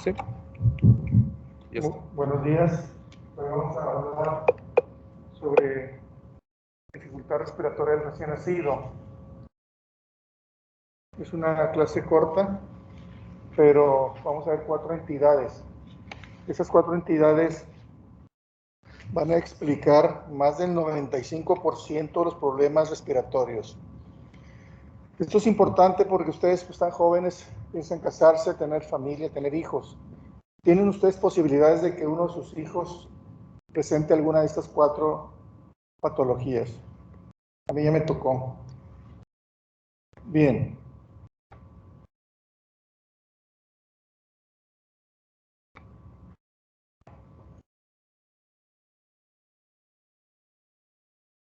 Sí. Ya está. Buenos días. Hoy vamos a hablar sobre dificultad respiratoria del recién nacido. Es una clase corta, pero vamos a ver 4 entidades. Esas 4 entidades van a explicar más del 95% de los problemas respiratorios. Esto es importante porque ustedes que están jóvenes, piensan casarse, tener familia, tener hijos. ¿Tienen ustedes posibilidades de que uno de sus hijos presente alguna de estas 4 patologías? A mí ya me tocó. Bien.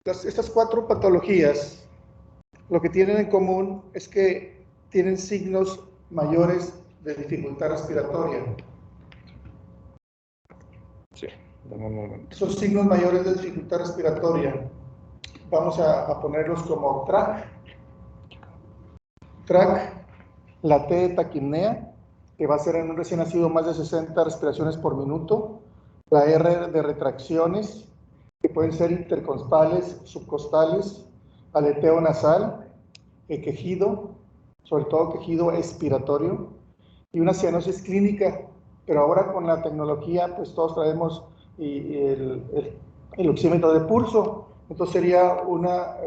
Estas 4 patologías, lo que tienen en común es que tienen signos mayores de dificultad respiratoria. Sí, dame un momento. Esos signos mayores de dificultad respiratoria, vamos a ponerlos como TRAC, la T de taquipnea, que va a ser en un recién nacido más de 60 respiraciones por minuto, la R de retracciones, que pueden ser intercostales, subcostales, aleteo nasal, el quejido, sobre todo quejido expiratorio, y una cianosis clínica, pero ahora con la tecnología, pues todos traemos el oxímetro de pulso, entonces sería una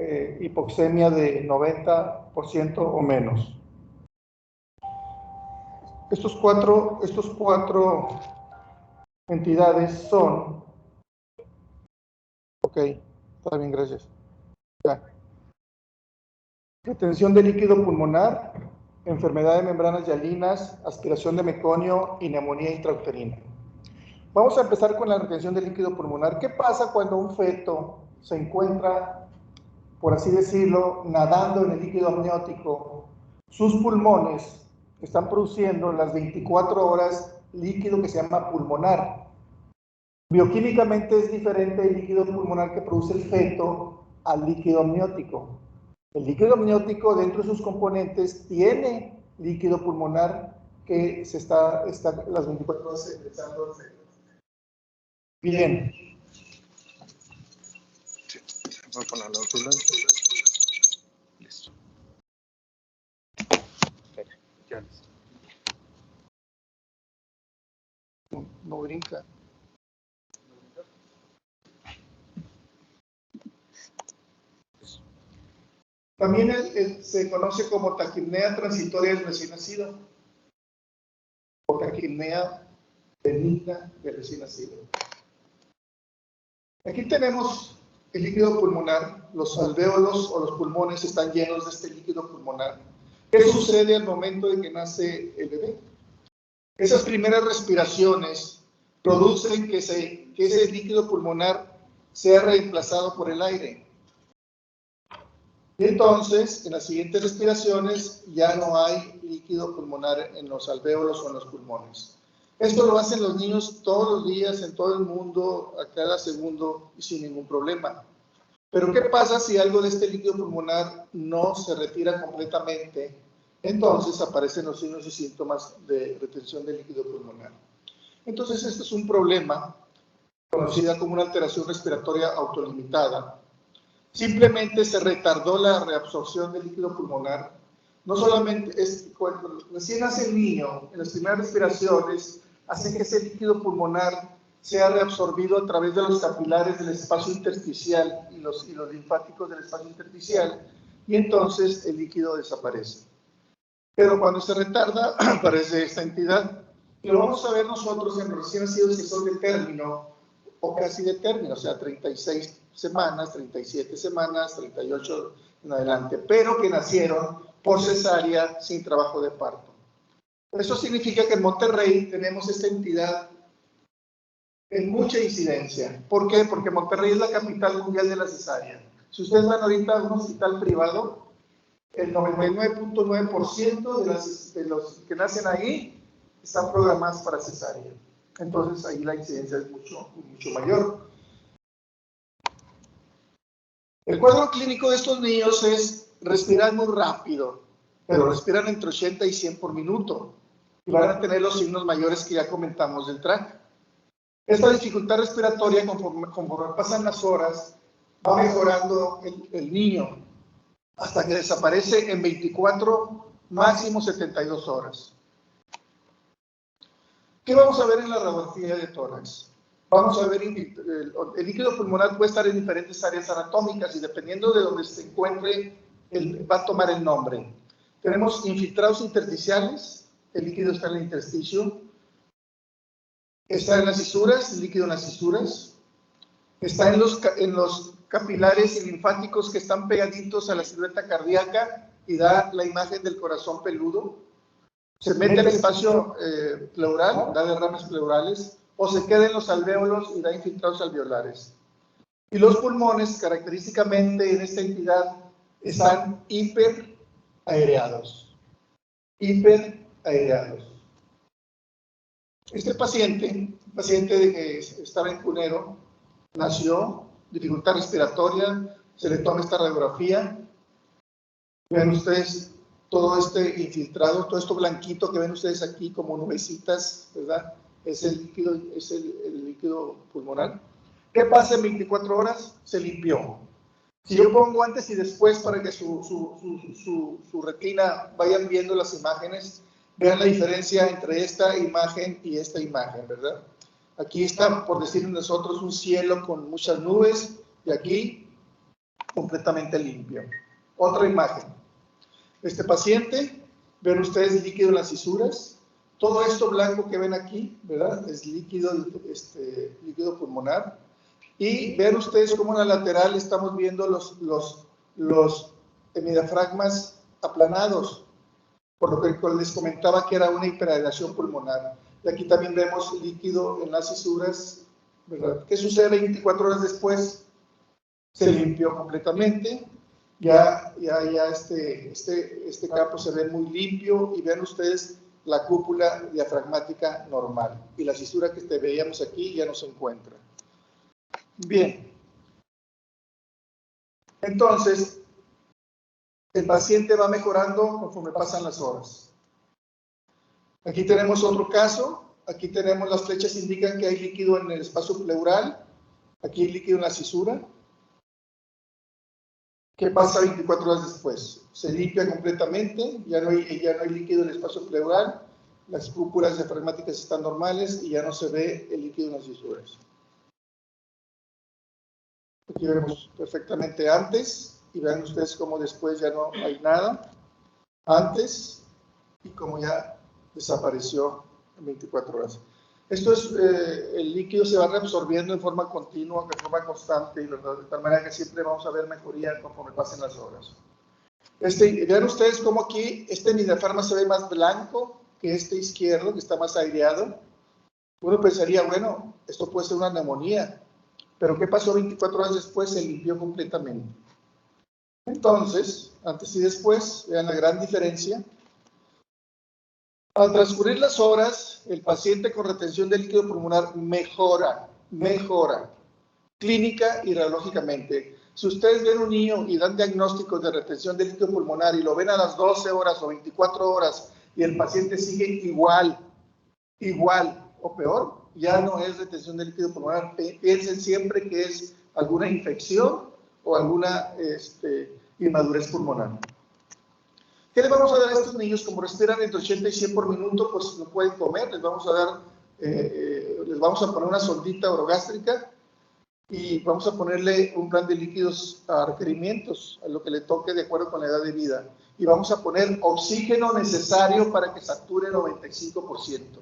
hipoxemia de 90% o menos. Estos cuatro entidades son, ok, está bien, gracias. Ya. Retención de líquido pulmonar, enfermedad de membranas hialinas, aspiración de meconio y neumonía intrauterina. Vamos a empezar con la retención de líquido pulmonar. ¿Qué pasa cuando un feto se encuentra, por así decirlo, nadando en el líquido amniótico? Sus pulmones están produciendo las 24 horas líquido que se llama pulmonar. Bioquímicamente es diferente el líquido pulmonar que produce el feto al líquido amniótico. El líquido amniótico, dentro de sus componentes, tiene líquido pulmonar que se está las 24 horas ingresando al feto. Bien. Voy a poner la ambulancia. Listo. Ya listo. No brinca. También se conoce como taquipnea transitoria del recién nacido o taquipnea benigna del recién nacido. Aquí tenemos el líquido pulmonar, los alvéolos o los pulmones están llenos de este líquido pulmonar. ¿Qué sucede al momento de que nace el bebé? Esas primeras respiraciones producen que ese líquido pulmonar sea reemplazado por el aire. Y entonces, en las siguientes respiraciones, ya no hay líquido pulmonar en los alvéolos o en los pulmones. Esto lo hacen los niños todos los días, en todo el mundo, a cada segundo y sin ningún problema. Pero ¿qué pasa si algo de este líquido pulmonar no se retira completamente? Entonces aparecen los signos y síntomas de retención de líquido pulmonar. Entonces, este es un problema conocida como una alteración respiratoria autolimitada. Simplemente se retardó la reabsorción del líquido pulmonar. No solamente es cuando recién nace el niño, en las primeras respiraciones, hacen que ese líquido pulmonar sea reabsorbido a través de los capilares del espacio intersticial y los linfáticos del espacio intersticial, y entonces el líquido desaparece. Pero cuando se retarda, aparece esta entidad. Y lo vamos a ver nosotros en los recién nacidos que son de término o casi de término, o sea, 36 semanas, 37 semanas, 38 en adelante, pero que nacieron por cesárea sin trabajo de parto. Eso significa que en Monterrey tenemos esta entidad en mucha incidencia. ¿Por qué? Porque Monterrey es la capital mundial de la cesárea. Si ustedes van ahorita a un hospital privado, el 99.9% de los que nacen ahí están programados para cesárea. Entonces ahí la incidencia es mucho mayor. El cuadro clínico de estos niños es respirar muy rápido, pero respiran entre 80 y 100 por minuto. y van a tener los signos mayores que ya comentamos del TRAC. Esta dificultad respiratoria, conforme pasan las horas, va mejorando el niño hasta que desaparece en 24, máximo 72 horas. ¿Qué vamos a ver en la radiografía de tórax? Vamos a ver, el líquido pulmonar puede estar en diferentes áreas anatómicas y dependiendo de donde se encuentre, va a tomar el nombre. Tenemos infiltrados intersticiales, el líquido está en el intersticio. Está en las cisuras, el líquido en las cisuras. Está en los capilares y linfáticos que están pegaditos a la silueta cardíaca y da la imagen del corazón peludo. Se mete al espacio pleural, da derrames pleurales, o se queda en los alvéolos y da infiltrados alveolares. Y los pulmones, característicamente en esta entidad, están hiperaereados. Hiperaereados. Este paciente que estaba en Cunero, nació, dificultad respiratoria, se le toma esta radiografía. Ven ustedes todo este infiltrado, todo esto blanquito que ven ustedes aquí como nubecitas, ¿verdad? Es el líquido pulmonar. ¿Qué pasa en 24 horas? Se limpió. Si yo pongo antes y después para que su retina vayan viendo las imágenes, vean la diferencia entre esta imagen y esta imagen, ¿verdad? Aquí está, por decir nosotros, un cielo con muchas nubes y aquí completamente limpio. Otra imagen. Este paciente, ven ustedes líquido en las cisuras. Todo esto blanco que ven aquí, ¿verdad? Es líquido pulmonar. Y vean ustedes cómo en la lateral estamos viendo los hemidiafragmas aplanados, por lo que les comentaba que era una hiperaeración pulmonar. Y aquí también vemos líquido en las cisuras, ¿verdad? ¿Qué sucede 24 horas después? Se limpió completamente. Ya este campo se ve muy limpio y vean ustedes la cúpula diafragmática normal. Y la cisura que veíamos aquí ya no se encuentra. Bien. Entonces, el paciente va mejorando conforme pasan las horas. Aquí tenemos otro caso. Aquí tenemos las flechas indican que hay líquido en el espacio pleural. Aquí hay líquido en la cisura. ¿Qué pasa 24 horas después? Se limpia completamente, ya no hay líquido en el espacio pleural, las cúpulas diafragmáticas están normales y ya no se ve el líquido en las cisuras. Aquí vemos perfectamente antes y vean ustedes cómo después ya no hay nada. Antes y cómo ya desapareció en 24 horas. Esto es, el líquido se va reabsorbiendo en forma continua, de forma constante, ¿verdad? De tal manera que siempre vamos a ver mejoría conforme pasen las horas. Vean ustedes cómo aquí este hemidiafragma se ve más blanco que este izquierdo, que está más aireado. Uno pensaría, bueno, esto puede ser una neumonía, pero ¿qué pasó 24 horas después? Se limpió completamente. Entonces, antes y después, vean la gran diferencia. Al transcurrir las horas, el paciente con retención de líquido pulmonar mejora clínica y radiológicamente. Si ustedes ven un niño y dan diagnósticos de retención de líquido pulmonar y lo ven a las 12 horas o 24 horas y el paciente sigue igual o peor, ya no es retención de líquido pulmonar. Piensen siempre que es alguna infección o alguna inmadurez pulmonar. ¿Qué les vamos a dar a estos niños? Como respiran entre 80 y 100 por minuto, pues no pueden comer. Les vamos a dar, les vamos a poner una sondita orogástrica y vamos a ponerle un plan de líquidos a requerimientos, a lo que le toque de acuerdo con la edad de vida. Y vamos a poner oxígeno necesario para que sature el 95%.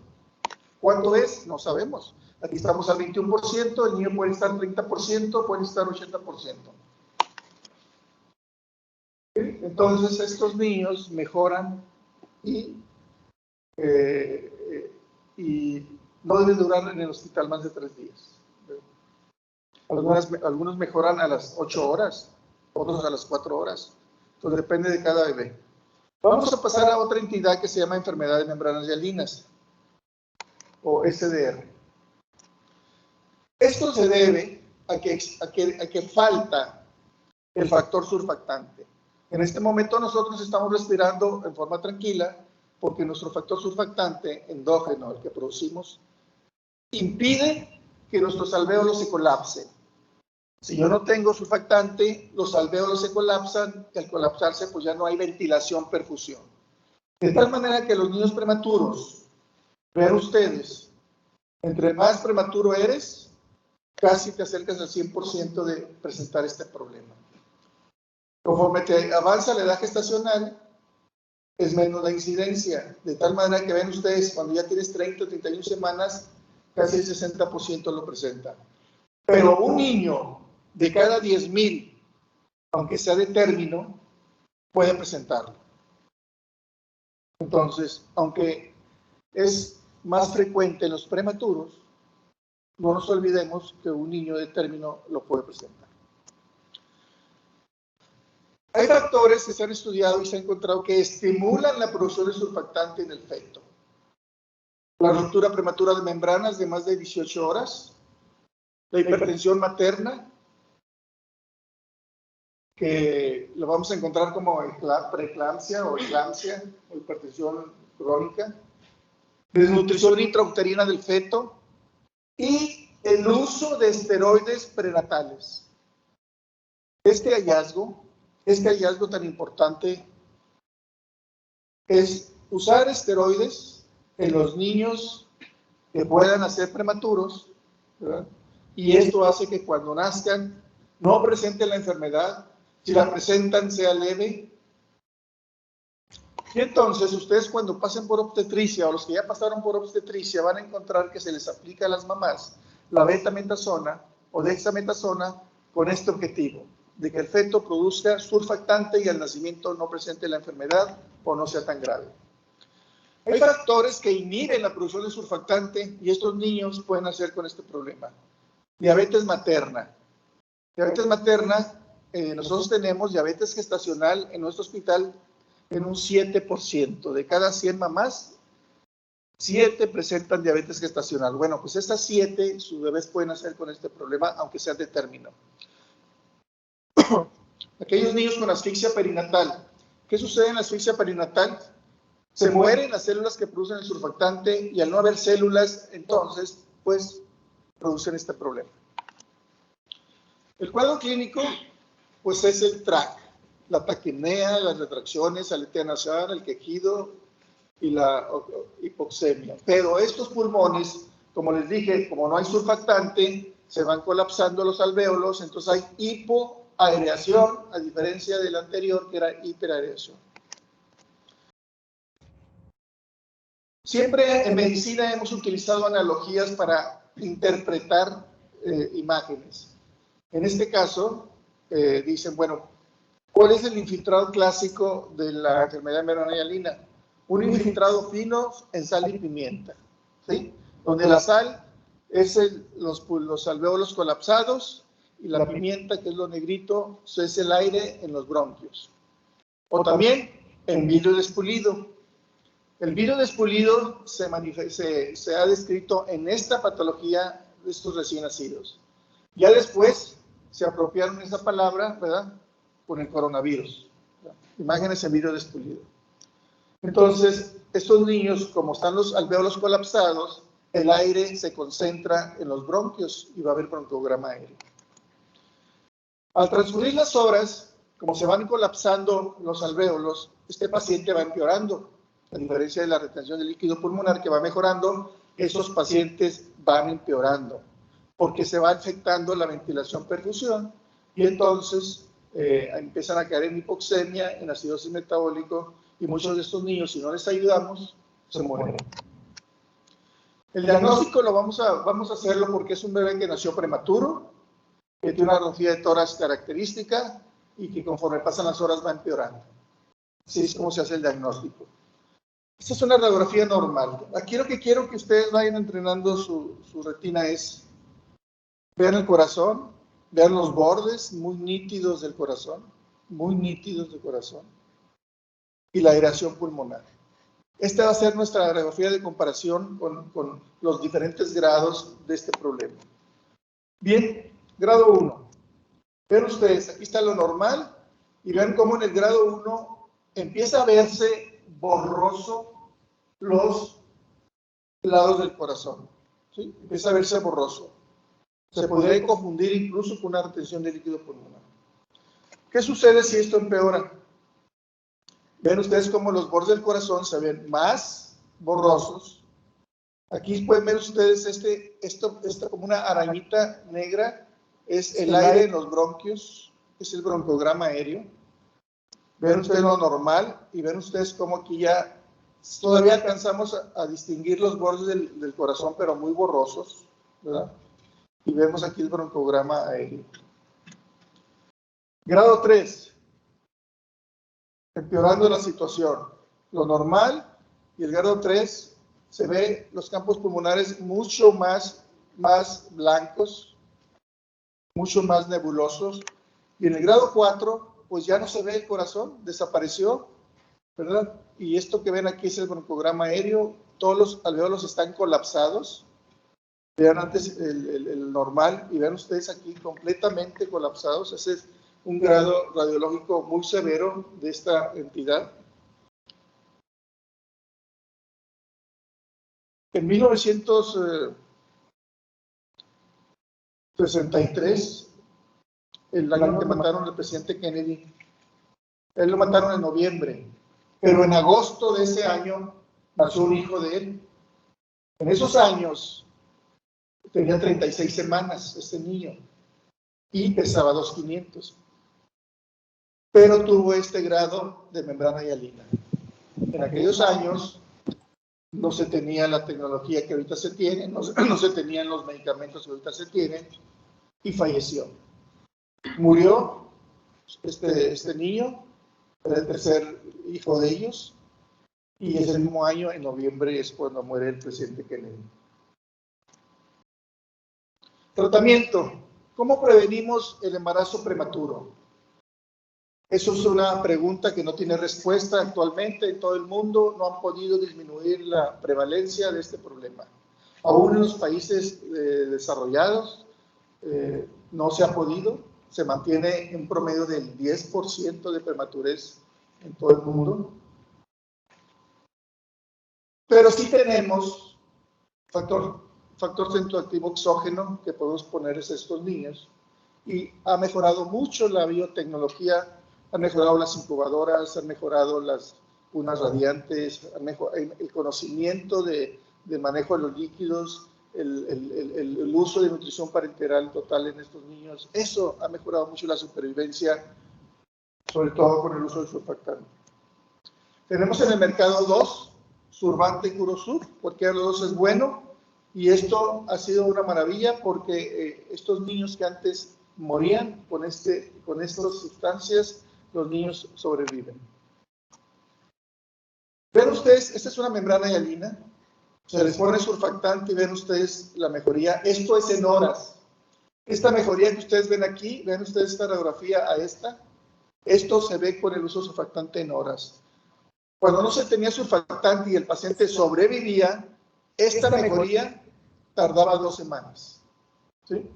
¿Cuánto es? No sabemos. Aquí estamos al 21%, el niño puede estar 30%, puede estar 80%. Entonces estos niños mejoran y no deben durar en el hospital más de 3 días. Algunos mejoran a las 8 horas, otros a las 4 horas. Entonces depende de cada bebé. Vamos a pasar a otra entidad que se llama enfermedad de membranas hialinas o SDR. Esto se debe a que falta el factor surfactante. En este momento nosotros estamos respirando en forma tranquila, porque nuestro factor surfactante endógeno, el que producimos, impide que nuestros alvéolos se colapsen. Si yo no tengo surfactante, los alvéolos se colapsan y al colapsarse pues ya no hay ventilación, perfusión. De tal manera que los niños prematuros, vean ustedes, entre más prematuro eres, casi te acercas al 100% de presentar este problema. Conforme te avanza la edad gestacional, es menos la incidencia, de tal manera que ven ustedes, cuando ya tienes 30 o 31 semanas, casi el 60% lo presenta. Pero un niño de cada 10,000, aunque sea de término, puede presentarlo. Entonces, aunque es más frecuente en los prematuros, no nos olvidemos que un niño de término lo puede presentar. Hay factores que se han estudiado y se ha encontrado que estimulan la producción de surfactante en el feto. La ruptura prematura de membranas de más de 18 horas, la hipertensión materna, que lo vamos a encontrar como preeclampsia o eclampsia o hipertensión crónica, desnutrición intrauterina del feto y el uso de esteroides prenatales. Este hallazgo tan importante es usar esteroides en los niños que puedan nacer prematuros, ¿verdad? Y esto hace que cuando nazcan no presenten la enfermedad, si la presentan sea leve. Y entonces ustedes cuando pasen por obstetricia o los que ya pasaron por obstetricia van a encontrar que se les aplica a las mamás la betametasona o dexametasona con este objetivo, de que el feto produzca surfactante y al nacimiento no presente la enfermedad o no sea tan grave. Hay factores que inhiben la producción de surfactante y estos niños pueden nacer con este problema. Diabetes materna. Diabetes materna, nosotros tenemos diabetes gestacional en nuestro hospital en un 7%. De cada 100 mamás, 7 presentan diabetes gestacional. Bueno, pues estas 7, sus bebés pueden nacer con este problema, aunque sean de término. Aquellos niños con asfixia perinatal. ¿Qué sucede en la asfixia perinatal? Se mueren las células que producen el surfactante y al no haber células, entonces, pues, producen este problema. El cuadro clínico, pues, es el TRAC, la taquipnea, las retracciones, aletea nasal, el quejido y la hipoxemia. Pero estos pulmones, como les dije, como no hay surfactante, se van colapsando los alvéolos, entonces hay hipoareación, a diferencia del anterior que era hiperareación. Siempre en medicina hemos utilizado analogías para interpretar imágenes. En este caso, dicen, bueno, ¿cuál es el infiltrado clásico de la enfermedad meronayalina? Un infiltrado fino en sal y pimienta, ¿sí? Donde la sal es los alvéolos colapsados y la pimienta, que es lo negrito, es el aire en los bronquios. O también en vidrio despulido. El vidrio despulido se ha descrito en esta patología de estos recién nacidos. Ya después se apropiaron esa palabra, ¿verdad?, con el coronavirus. Imágenes en vidrio despulido. Entonces, estos niños, como están los alvéolos colapsados, el aire se concentra en los bronquios y va a haber bronquiograma aéreo. Al transcurrir las horas, como se van colapsando los alvéolos, este paciente va empeorando. A diferencia de la retención de líquido pulmonar que va mejorando, esos pacientes van empeorando porque se va afectando la ventilación-perfusión y entonces empiezan a caer en hipoxemia, en acidosis metabólico y muchos de estos niños, si no les ayudamos, se mueren. El diagnóstico lo vamos a hacerlo porque es un bebé que nació prematuro, que tiene una radiografía de tórax característica y que conforme pasan las horas va empeorando. Así es como se hace el diagnóstico. Esta es una radiografía normal. Aquí lo que quiero que ustedes vayan entrenando su retina es, vean el corazón, vean los bordes muy nítidos del corazón, y la aireación pulmonar. Esta va a ser nuestra radiografía de comparación con los diferentes grados de este problema. Bien, grado 1. Vean ustedes, aquí está lo normal, y vean cómo en el grado 1 empieza a verse borroso los lados del corazón, ¿sí? Empieza a verse borroso. Se podría confundir incluso con una retención de líquido pulmonar. ¿Qué sucede si esto empeora? Ven ustedes cómo los bordes del corazón se ven más borrosos. Aquí pueden ver ustedes esto como una arañita negra, es el aire en los bronquios, es el broncograma aéreo. Ven ustedes lo normal y ven ustedes cómo aquí ya todavía alcanzamos a distinguir los bordes del corazón, pero muy borrosos, ¿verdad? Y vemos aquí el broncograma aéreo. Grado 3, empeorando la situación. Lo normal y el grado 3 se ve los campos pulmonares mucho más blancos, mucho más nebulosos. Y en el grado 4, pues ya no se ve el corazón, desapareció, ¿verdad? Y esto que ven aquí es el broncograma aéreo, todos los alveolos están colapsados. Vean antes el normal y vean ustedes aquí completamente colapsados. Ese es un grado radiológico muy severo de esta entidad. En 1963, el año que mataron al presidente Kennedy, él lo mataron en noviembre, pero en agosto de ese año nació un hijo de él. En esos años tenía 36 semanas este niño y pesaba 2,500. Pero tuvo este grado de membrana hialina. En aquellos años no se tenía la tecnología que ahorita se tiene, no se tenían los medicamentos que ahorita se tienen, y falleció. Murió este niño, era el tercer hijo de ellos, y ese mismo año, en noviembre, es cuando muere el presidente Kennedy. Tratamiento. ¿Cómo prevenimos el embarazo prematuro? Eso es una pregunta que no tiene respuesta actualmente en todo el mundo. No han podido disminuir la prevalencia de este problema. Aún en los países desarrollados no se ha podido. Se mantiene un promedio del 10% de prematurez en todo el mundo. Pero sí tenemos factor centroactivo exógeno que podemos ponerles a estos niños. Y ha mejorado mucho la biotecnología. Han mejorado las incubadoras, han mejorado las cunas radiantes, el conocimiento de manejo de los líquidos, el uso de nutrición parenteral total en estos niños. Eso ha mejorado mucho la supervivencia, sobre todo con el uso del surfactante. Tenemos en el mercado 2, Survante y Curosur, cualquiera de los dos es bueno, y esto ha sido una maravilla porque estos niños que antes morían con estas sustancias, los niños sobreviven. Ven ustedes, esta es una membrana hialina, se les pone surfactante y ven ustedes la mejoría. Esto es en horas. Esta mejoría que ustedes ven aquí, ven ustedes esta radiografía a esta, esto se ve con el uso de surfactante en horas. Cuando no se tenía surfactante y el paciente sobrevivía, esta mejoría tardaba 2 semanas. ¿Sí?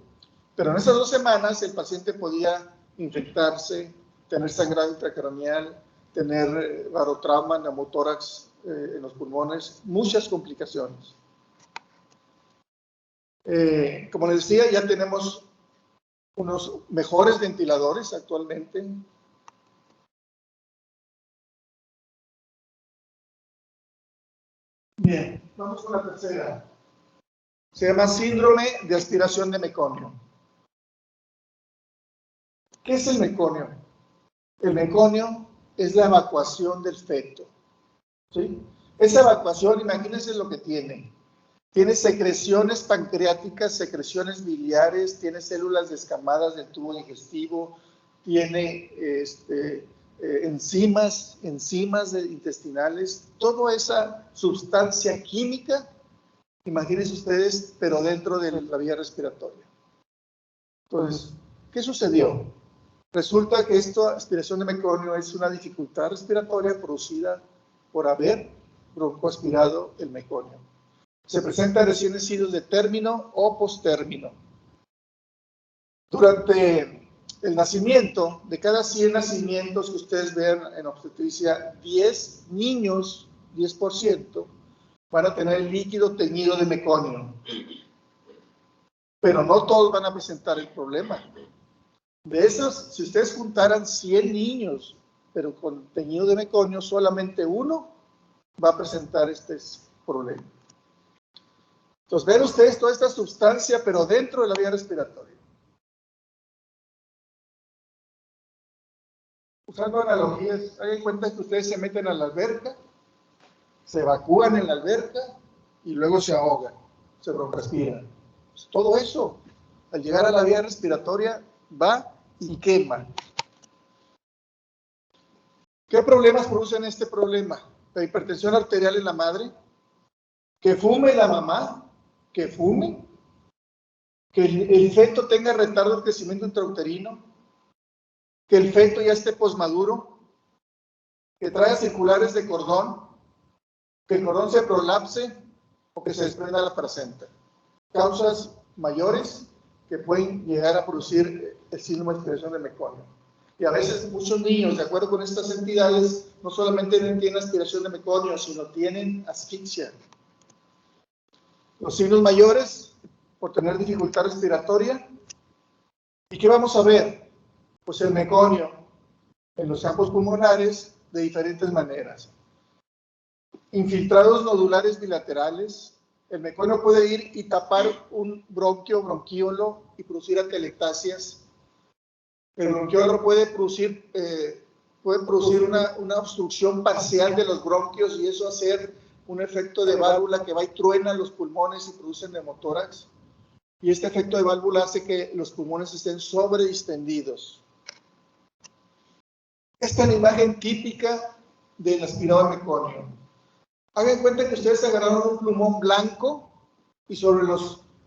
Pero en esas 2 semanas el paciente podía infectarse, tener sangrado intracraneal, tener barotrauma, neumotórax en los pulmones, muchas complicaciones. Como les decía, ya tenemos unos mejores ventiladores actualmente. Bien, vamos con la tercera. Se llama síndrome de aspiración de meconio. ¿Qué es el meconio? El meconio es la evacuación del feto. ¿Sí? Esa evacuación, imagínense lo que tiene. Tiene secreciones pancreáticas, secreciones biliares, tiene células descamadas del tubo digestivo, tiene enzimas intestinales, toda esa sustancia química, imagínense ustedes, pero dentro de la vía respiratoria. Entonces, ¿qué sucedió? Resulta que esta aspiración de meconio es una dificultad respiratoria producida por haber broncoaspirado el meconio. Se presentan recién nacidos de término o postérmino. Durante el nacimiento, de cada 100 nacimientos que ustedes vean en obstetricia, 10 niños, 10%, van a tener el líquido teñido de meconio. Pero no todos van a presentar el problema. De esos, si ustedes juntaran 100 niños, pero con teñido de meconio, solamente uno va a presentar este problema. Entonces, ven ustedes toda esta sustancia, pero dentro de la vía respiratoria. Usando analogías, hagan cuenta que ustedes se meten a la alberca, se evacúan en la alberca y luego se ahogan, se respiran. Pues todo eso, al llegar a la vía respiratoria, va y quema. ¿Qué problemas producen este problema? La hipertensión arterial en la madre, que fume la mamá, que fume, que el feto tenga retardo de crecimiento intrauterino, que el feto ya esté posmaduro, que traiga circulares de cordón, que el cordón se prolapse o que se desprenda la placenta. Causas mayores que pueden llegar a producir el síndrome de expresión de meconio. Y a veces muchos niños, de acuerdo con estas entidades, no solamente tienen aspiración de meconio, sino tienen asfixia. Los signos mayores, por tener dificultad respiratoria. ¿Y qué vamos a ver? Pues el meconio en los campos pulmonares de diferentes maneras. Infiltrados nodulares bilaterales. El meconio puede ir y tapar un bronquio, bronquíolo y producir atelectasias. El bronquiolo puede producir una obstrucción parcial de los bronquios y eso hacer un efecto de válvula que va y truena los pulmones y produce neumotórax. Y este efecto de válvula hace que los pulmones estén sobredistendidos. Esta es la imagen típica del aspirado de meconio. Hagan cuenta que ustedes agarraron un plumón blanco y sobre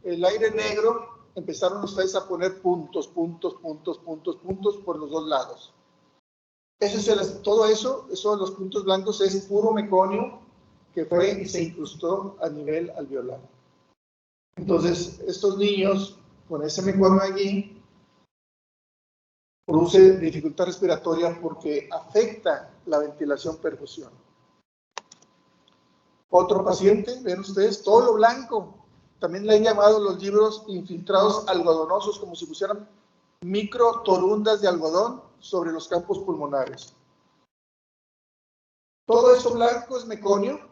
el aire negro empezaron ustedes a poner puntos por los dos lados. Todo eso de los puntos blancos es puro meconio que fue y se incrustó a nivel alveolar. Entonces, estos niños con ese meconio allí produce dificultad respiratoria porque afecta la ventilación-perfusión. Otro paciente, ven ustedes, todo lo blanco. También le han llamado los libros infiltrados algodonosos, como si pusieran micro torundas de algodón sobre los campos pulmonares. Todo eso blanco es meconio.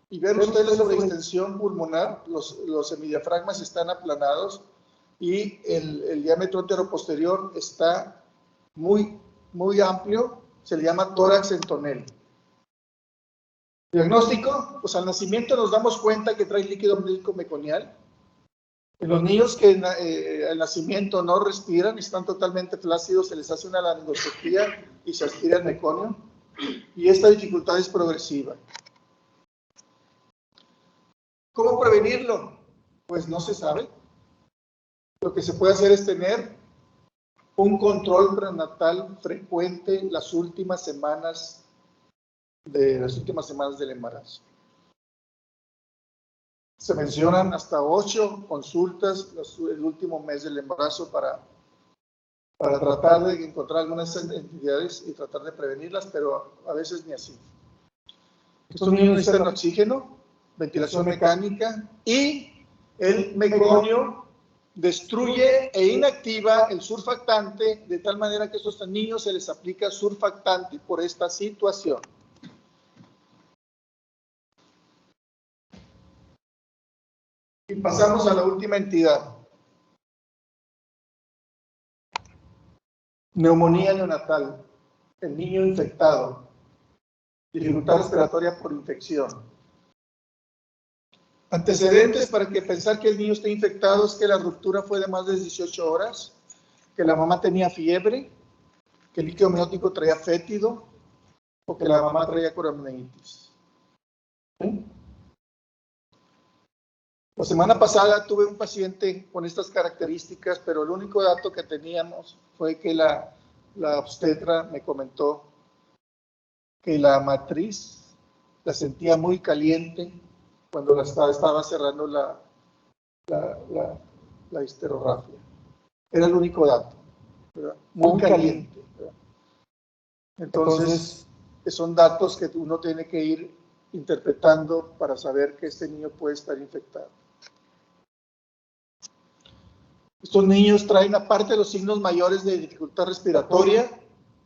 Y ven ustedes la sobreextensión pulmonar, los semidiafragmas están aplanados y el diámetro anteroposterior está muy amplio, se le llama tórax en tonel. Diagnóstico, pues al nacimiento nos damos cuenta que trae líquido amniótico meconial. En los niños que al nacimiento no respiran, están totalmente flácidos, se les hace una laringoscopía y se aspira el meconio. Y esta dificultad es progresiva. ¿Cómo prevenirlo? Pues no se sabe. Lo que se puede hacer es tener un control prenatal frecuente las últimas semanas del embarazo. Se mencionan hasta 8 consultas el último mes del embarazo para tratar de encontrar algunas entidades y tratar de prevenirlas, pero a veces ni así. Estos niños necesitan oxígeno, ventilación mecánica y el meconio destruye e inactiva el surfactante de tal manera que a estos niños se les aplica surfactante por esta situación. Y pasamos a la última entidad. Neumonía neonatal, el niño infectado, dificultad respiratoria por infección. Antecedentes para pensar que el niño esté infectado es que la ruptura fue de más de 18 horas, que la mamá tenía fiebre, que el líquido amniótico traía fétido o que la mamá traía coronaritis. ¿Sí? La semana pasada tuve un paciente con estas características, pero el único dato que teníamos fue que la obstetra me comentó que la matriz la sentía muy caliente cuando estaba cerrando la histerorrafia. Era el único dato, ¿verdad? Muy caliente, ¿verdad? Entonces, son datos que uno tiene que ir interpretando para saber que este niño puede estar infectado. Estos niños traen, aparte de los signos mayores de dificultad respiratoria,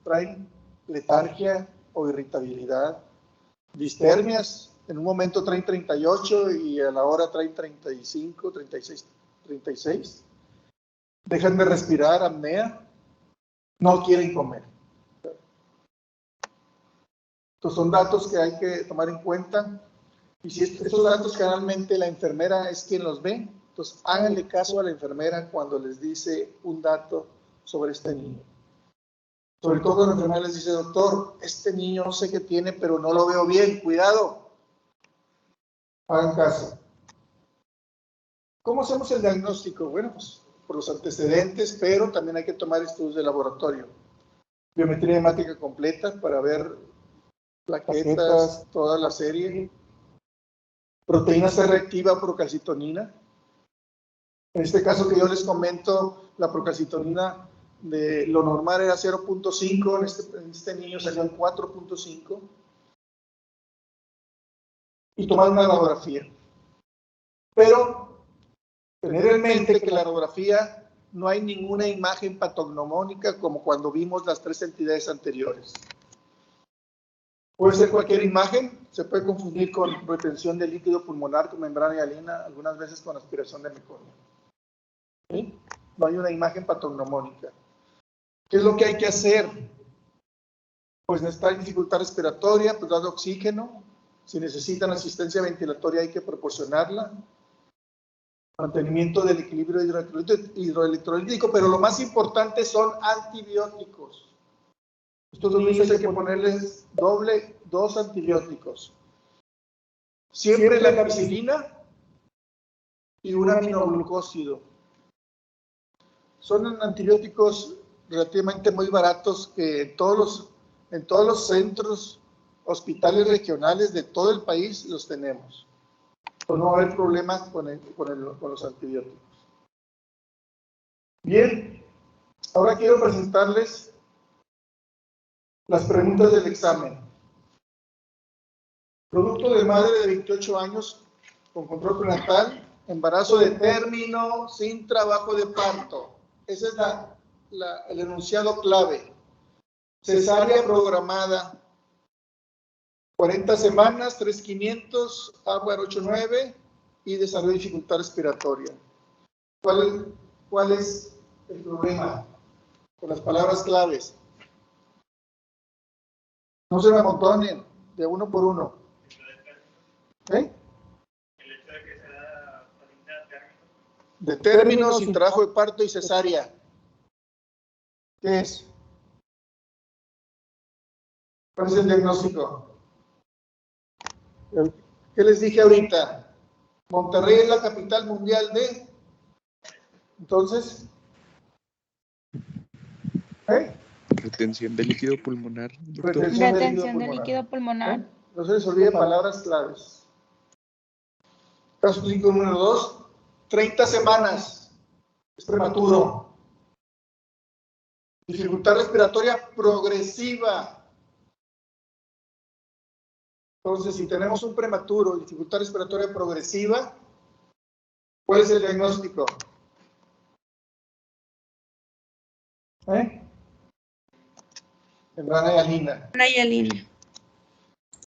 traen letargia o irritabilidad, distermias, en un momento traen 38 y a la hora traen 35, 36. Dejan de respirar, apnea, no quieren comer. Estos son datos que hay que tomar en cuenta. Y si estos datos generalmente la enfermera es quien los ve, entonces háganle caso a la enfermera cuando les dice un dato sobre este niño. Sobre todo cuando la enfermera les dice, doctor, este niño no sé qué tiene, pero no lo veo bien, cuidado. Hagan caso. ¿Cómo hacemos el diagnóstico? Bueno, pues por los antecedentes, pero también hay que tomar estudios de laboratorio. Biometría hemática completa para ver plaquetas, toda la serie. Proteína C reactiva, procalcitonina. En este caso que yo les comento, la procalcitonina de lo normal era 0.5, en este niño salió en 4.5. Y tomar una radiografía. Pero tener en mente que la radiografía no hay ninguna imagen patognomónica como cuando vimos las 3 entidades anteriores. Puede ser cualquier imagen, se puede confundir con retención de líquido pulmonar con membrana hialina, algunas veces con aspiración de meconio. ¿Sí? No hay una imagen patognomónica. ¿Qué es lo que hay que hacer? Pues necesitan dificultad respiratoria, pues dar oxígeno. Si necesitan asistencia ventilatoria hay que proporcionarla. Mantenimiento del equilibrio hidroelectrolítico, pero lo más importante son antibióticos. Estos niños hay que ponerles 2 antibióticos. Siempre la ampicilina y un aminoglucósido. Son antibióticos relativamente muy baratos que en todos los centros hospitales regionales de todo el país los tenemos. Pues no va a haber problemas con los antibióticos. Bien, ahora quiero presentarles las preguntas del examen. Producto de madre de 28 años con control prenatal, embarazo de término sin trabajo de parto. Ese es el enunciado clave. Cesárea programada, 40 semanas, 3,500, agua 8,9 y desarrollo de dificultad respiratoria. ¿Cuál es el problema? Con las palabras claves. No se me amontonen de uno por uno. ¿Eh? El hecho de que sea de término, sin trabajo de parto y cesárea. ¿Qué es? ¿Cuál es el diagnóstico? ¿Qué les dije ahorita? Monterrey es la capital mundial de... Entonces... Retención de líquido pulmonar. Retención de líquido pulmonar. No se les olvide palabras claves. Caso clínico número 2, 30 semanas. Es prematuro. Dificultad respiratoria progresiva. Entonces, si tenemos un prematuro, dificultad respiratoria progresiva, ¿cuál es el diagnóstico? Membrana hialina.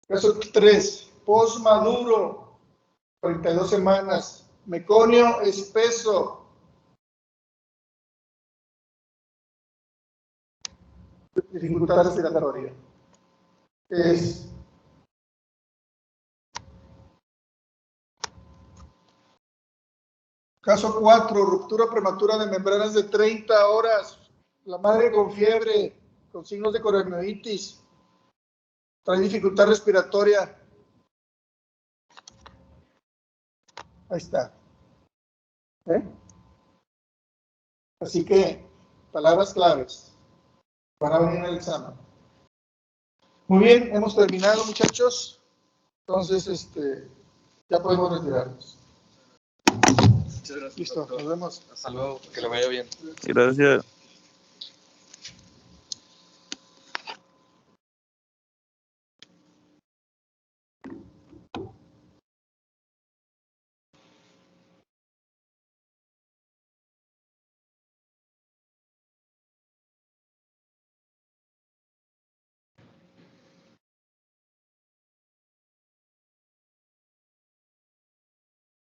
Caso 3, posmaduro, 42 semanas, meconio espeso. Dificultad respiratoria. Es caso 4, ruptura prematura de membranas de 30 horas. La madre con fiebre, con signos de coronavirus, trae dificultad respiratoria. Ahí está. Así que, palabras claves para venir al examen. Muy bien, hemos terminado, muchachos. Entonces, ya podemos retirarnos. Muchas gracias. Listo, doctor. nos vemos. Hasta luego, que le vaya bien. Gracias.